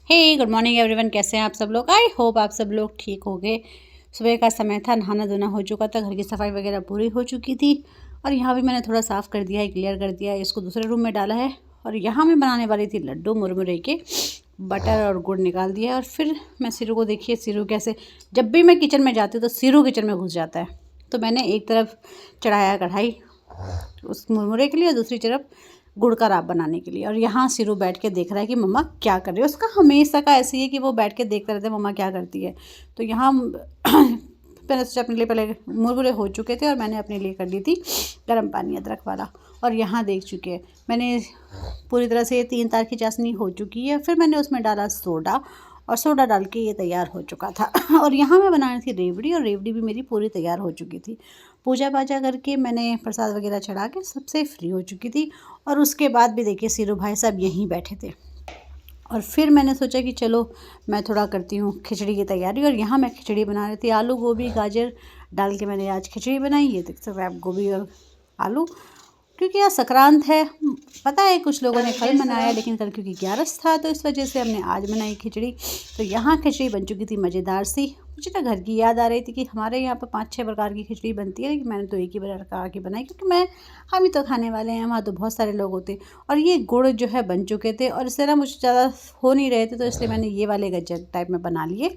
हे good morning everyone, कैसे हैं आप सब लोग। आई होप आप सब लोग ठीक हो गए। सुबह का समय था, नहाना धोना हो चुका था, घर की सफाई वगैरह पूरी हो चुकी थी और यहाँ भी मैंने थोड़ा साफ़ कर दिया है, क्लियर कर दिया है। इसको दूसरे रूम में डाला है और यहाँ मैं बनाने वाली थी लड्डू मुरमुरे के। बटर और गुड़ निकाल दिया और फिर मैं सिरू को, देखिए सिरू कैसे, जब भी मैं किचन में जाती हूँ तो सिरू किचन में घुस जाता है। तो मैंने एक तरफ चढ़ाया कढ़ाई उस मुरमुरे के लिए और दूसरी तरफ गुड़ का राब बनाने के लिए। और यहाँ सिरू बैठ के देख रहा है कि मम्मा क्या कर रही है। उसका हमेशा का ऐसे ही है कि वो बैठ के देखते रहते हैं मम्मा क्या करती है। तो यहाँ मैंने सोचा अपने लिए, पहले मुरमुरे हो चुके थे और मैंने अपने लिए कर ली थी गर्म पानी अदरक वाला। और यहाँ देख चुके हैं मैंने पूरी तरह से 3 तार की चाशनी हो चुकी है। फिर मैंने उसमें डाला सोडा और सोडा डाल के ये तैयार हो चुका था। और यहाँ मैं बनानी थी रेवड़ी और रेवड़ी भी मेरी पूरी तैयार हो चुकी थी। पूजा पाजा करके मैंने प्रसाद वगैरह चढ़ा के सबसे फ्री हो चुकी थी। और उसके बाद भी देखिए सिरू भाई साहब यहीं बैठे थे और फिर मैंने सोचा कि चलो मैं थोड़ा करती हूँ खिचड़ी की तैयारी। और यहाँ मैं खिचड़ी बना रही थी, आलू गोभी गाजर डाल के मैंने आज खिचड़ी बनाई। ये देख सकते हैं आप, गोभी और आलू, क्योंकि आज संक्रांत है। पता है कुछ लोगों ने कल मनाया, लेकिन कल क्योंकि 11 था तो इस वजह से हमने आज बनाई खिचड़ी। तो यहाँ खिचड़ी बन चुकी थी मज़ेदार सी। मुझे ना घर की याद आ रही थी कि हमारे यहाँ पर 5-6 प्रकार की खिचड़ी बनती है, लेकिन मैंने तो एक ही प्रकार की बनाई क्योंकि हम ही तो खाने वाले हैं, वहाँ तो बहुत सारे लोग होते। और ये गुड़ जो है बन चुके थे और इससे ना मुझे ज़्यादा हो नहीं रहे थे, तो इसलिए मैंने ये वाले गज्जक टाइप में बना लिए।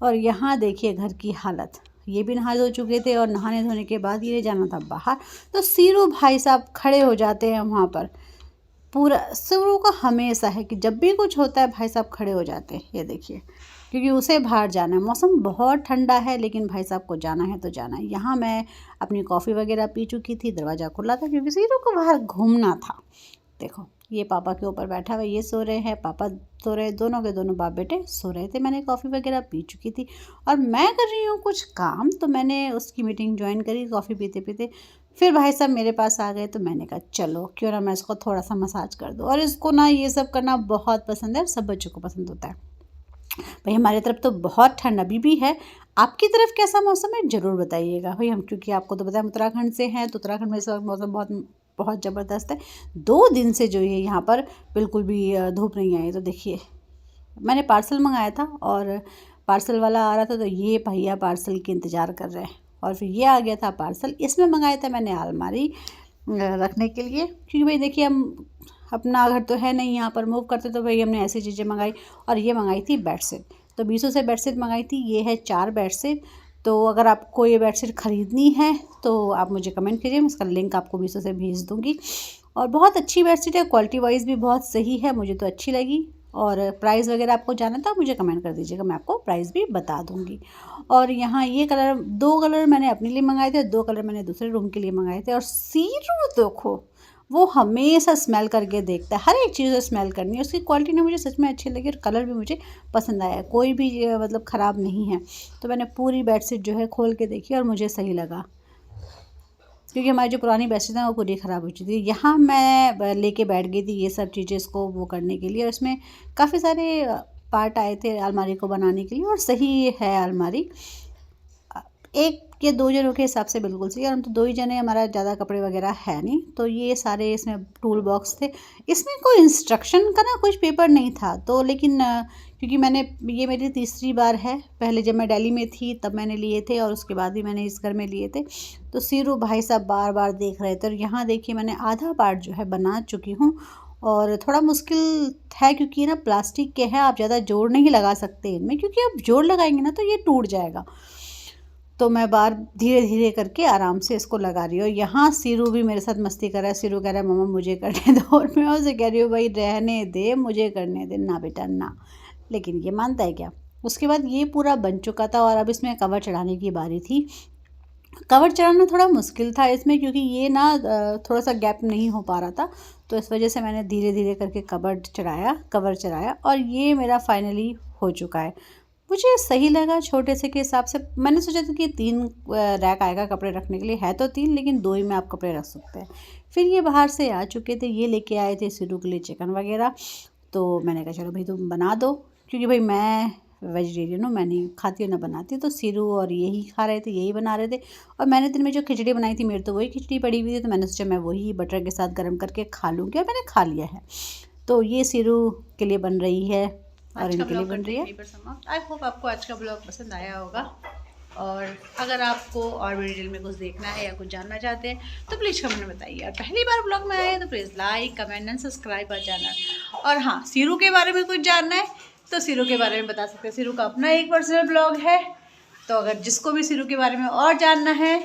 और यहाँ देखिए घर की हालत, ये भी नहा धो चुके थे और नहाने धोने के बाद ये जाना था बाहर। तो सीरू भाई साहब खड़े हो जाते हैं वहाँ पर। पूरा सीरू का हमेशा है कि जब भी कुछ होता है भाई साहब खड़े हो जाते हैं। ये देखिए, क्योंकि उसे बाहर जाना है, मौसम बहुत ठंडा है लेकिन भाई साहब को जाना है तो जाना है। यहाँ मैं अपनी कॉफ़ी वगैरह पी चुकी थी, दरवाज़ा खुला था क्योंकि सीरू को बाहर घूमना था। देखो ये पापा के ऊपर बैठा हुआ, ये सो रहे हैं, पापा सो रहे, दोनों के दोनों बाप बेटे सो रहे थे। मैंने कॉफ़ी वगैरह पी चुकी थी और मैं कर रही हूँ कुछ काम, तो मैंने उसकी मीटिंग ज्वाइन करी कॉफ़ी पीते पीते। फिर भाई साहब मेरे पास आ गए तो मैंने कहा चलो क्यों ना मैं इसको थोड़ा सा मसाज कर दूँ। और इसको ना ये सब करना बहुत पसंद है और सब बच्चों को पसंद होता है। भाई हमारी तरफ तो बहुत ठंड अभी भी है, आपकी तरफ कैसा मौसम है ज़रूर बताइएगा भाई। हम क्योंकि आपको तो पता है हम उत्तराखंड से हैं, तो उत्तराखंड में इस वक्त मौसम बहुत बहुत ज़बरदस्त है। 2 दिन से जो है यहाँ पर बिल्कुल भी धूप नहीं आई। तो देखिए मैंने पार्सल मंगाया था और पार्सल वाला आ रहा था, तो ये भैया पार्सल के इंतज़ार कर रहे हैं। और फिर ये आ गया था पार्सल, इसमें मंगाया था मैंने अलमारी रखने के लिए, क्योंकि भाई देखिए हम अपना घर तो है नहीं यहाँ पर, मूव करते तो भाई हमने ऐसी चीज़ें मंगाई। और ये मंगाई थी बेडशीट, तो मीशो से बेडशीट मंगाई थी। ये है 4 बेडशीट। तो अगर आपको ये बेडशीट ख़रीदनी है तो आप मुझे कमेंट कीजिए, मैं इसका लिंक आपको मीशो से भेज दूँगी। और बहुत अच्छी बेडशीट है, क्वालिटी वाइज भी बहुत सही है, मुझे तो अच्छी लगी। और प्राइस वगैरह आपको जानना था मुझे कमेंट कर दीजिएगा, मैं आपको प्राइस भी बता दूँगी। और यहाँ ये कलर, 2 कलर मैंने अपने लिए मंगाए थे, 2 कलर मैंने दूसरे रूम के लिए मंगाए थे। और सीरू देखो, वो हमेशा स्मेल करके देखता है, हर एक चीज़ स्मेल करनी है। उसकी क्वालिटी ना मुझे सच में अच्छी लगी और कलर भी मुझे पसंद आया, कोई भी मतलब ख़राब नहीं है। तो मैंने पूरी बेडशीट जो है खोल के देखी और मुझे सही लगा, क्योंकि हमारी जो पुरानी बेडशीट है वो पूरी ख़राब हो चुकी थी। यहाँ मैं लेके बैठ गई थी ये सब चीज़ें इसको वो करने के लिए, और इसमें काफ़ी सारे पार्ट आए थे अलमारी को बनाने के लिए, और सही है अलमारी। 1 या 2 जनों के हिसाब से बिल्कुल सही है, और हम तो 2 ही जने, हमारा ज़्यादा कपड़े वगैरह है नहीं। तो ये सारे इसमें टूल बॉक्स थे। इसमें कोई इंस्ट्रक्शन का ना कुछ पेपर नहीं था, तो लेकिन क्योंकि ये मेरी तीसरी बार है, पहले जब मैं दिल्ली में थी तब मैंने लिए थे और उसके बाद भी मैंने इस घर में लिए थे। तो सीरू भाई साहब बार बार देख रहे थे। और यहाँ देखिए मैंने आधा पार्ट जो है बना चुकी हूँ, और थोड़ा मुश्किल है क्योंकि ये ना प्लास्टिक के हैं, आप ज़्यादा जोर नहीं लगा सकते इनमें, क्योंकि आप जोर लगाएंगे ना तो ये टूट जाएगा। तो मैं बार धीरे धीरे करके आराम से इसको लगा रही हूँ। यहाँ सीरू भी मेरे साथ मस्ती कर रहा है। सीरू कह रहा है मम्मा मुझे करने दो, और मैं उसे कह रही हूँ भाई रहने दे, मुझे करने दे ना बेटा ना। लेकिन ये मानता है क्या। उसके बाद ये पूरा बन चुका था और अब इसमें कवर चढ़ाने की बारी थी। कवर चढ़ाना थोड़ा मुश्किल था इसमें, क्योंकि ये ना थोड़ा सा गैप नहीं हो पा रहा था, तो इस वजह से मैंने धीरे धीरे करके कवर चढ़ाया और ये मेरा फाइनली हो चुका है। मुझे सही लगा, छोटे से के हिसाब से मैंने सोचा था कि 3 रैक आएगा कपड़े रखने के लिए, है तो 3 लेकिन 2 ही में आप कपड़े रख सकते हैं। फिर ये बाहर से आ चुके थे, ये लेके आए थे सिरू के लिए चिकन वगैरह। तो मैंने कहा चलो भाई तुम बना दो, क्योंकि भाई मैं वेजिटेरियन हूँ, मैं नहीं खाती हूँ ना बनाती। तो सिरू और यही खा रहे थे, यही बना रहे थे। और मैंने दिन में जो खिचड़ी बनाई थी, मेरी तो वही खिचड़ी पड़ी हुई थी, तो मैंने सोचा मैं वही बटर के साथ गर्म करके खा लूँगी, और मैंने खा लिया है। तो ये सिरू के लिए बन रही है और इनके लिए बन रही है। आई होप आपको आज का ब्लॉग पसंद आया होगा, और अगर आपको और भी डिटेल में कुछ देखना है या कुछ जानना चाहते हैं तो प्लीज़ कमेंट में बताइए। और पहली बार ब्लॉग में आए हैं तो please like comment and subscribe कर जाना। और हाँ, सीरू के बारे में कुछ जानना है तो सीरू के बारे में बता सकते हैं। सीरू का अपना एक पर्सनल ब्लॉग है, तो अगर जिसको भी सीरू के बारे में और जानना है,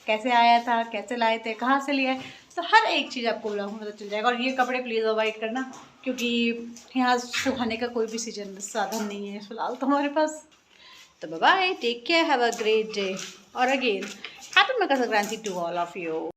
कैसे आया था, कैसे लाए थे, कहाँ से लिया है, तो हर एक चीज़ आपको ब्लॉग में पता चल जाएगा। और ये कपड़े प्लीज़ अवॉइड करना, क्योंकि यहाँ सुखाने का कोई भी साधन नहीं है फिलहाल तो हमारे पास। तो bye bye, take care, have a great day, और again happy Makar Sankranti to all of you.